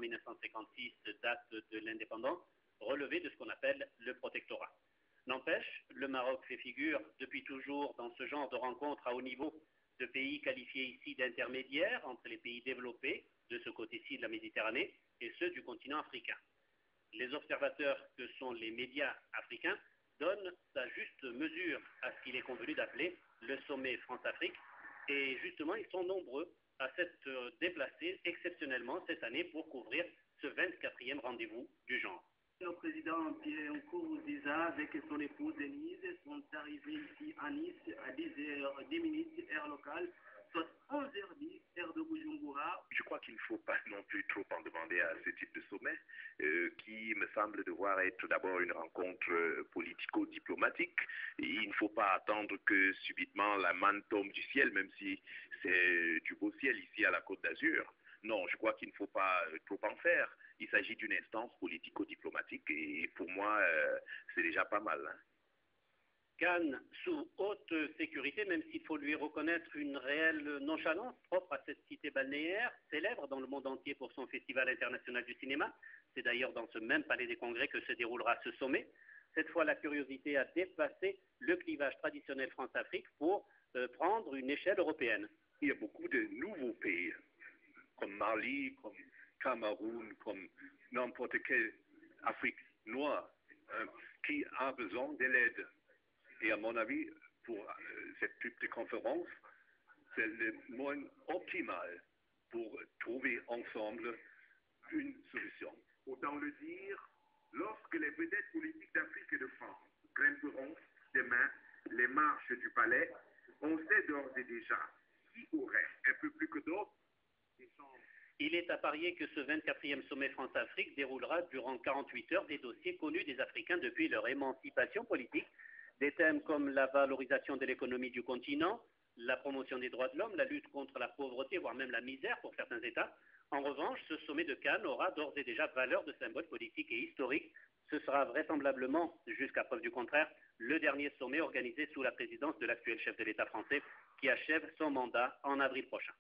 1956, date de l'indépendance, relevait de ce qu'on appelle le protectorat. N'empêche, le Maroc fait figure depuis toujours dans ce genre de rencontres à haut niveau de pays qualifiés ici d'intermédiaires entre les pays développés de ce côté-ci de la Méditerranée et ceux du continent africain. Les observateurs que sont les médias africains donnent sa juste mesure à ce qu'il est convenu d'appeler le sommet France-Afrique et justement ils sont nombreux à s'être déplacés exceptionnellement cette année pour couvrir ce 24e rendez-vous du genre. Le président Pierre Nkurunziza avec son épouse Denise sont arrivés ici à Nice à 10h10 heure locale, soit 11h10 heure de Bujumbura. Je crois qu'il ne faut pas non plus trop en demander à ce type de sommet qui me semble devoir être d'abord une rencontre politico-diplomatique. Il ne faut pas attendre que subitement la manne tombe du ciel, même si c'est du beau ciel ici à la Côte d'Azur. Non, je crois qu'il ne faut pas trop en faire. Il s'agit d'une instance politico-diplomatique et pour moi, c'est déjà pas mal. Hein. Cannes sous haute sécurité, même s'il faut lui reconnaître une réelle nonchalance propre à cette cité balnéaire, célèbre dans le monde entier pour son festival international du cinéma. C'est d'ailleurs dans ce même palais des congrès que se déroulera ce sommet. Cette fois, la curiosité a dépassé le clivage traditionnel France-Afrique pour prendre une échelle européenne. Il y a beaucoup de nouveaux pays, comme Mali, comme Cameroun, comme n'importe quelle Afrique noire, qui a besoin de l'aide. Et à mon avis, pour cette type de conférence, c'est le moyen optimal pour trouver ensemble une solution. Autant le dire, lorsque les vedettes politiques d'Afrique et de France grimperont demain les marches du palais, on sait d'ores et déjà qui aurait, un peu plus que d'autres, des chances. Il est à parier que ce 24e sommet France-Afrique déroulera durant 48 heures des dossiers connus des Africains depuis leur émancipation politique. Des thèmes comme la valorisation de l'économie du continent, la promotion des droits de l'homme, la lutte contre la pauvreté, voire même la misère pour certains États. En revanche, ce sommet de Cannes aura d'ores et déjà valeur de symbole politique et historique. Ce sera vraisemblablement, jusqu'à preuve du contraire, le dernier sommet organisé sous la présidence de l'actuel chef de l'État français qui achève son mandat en avril prochain.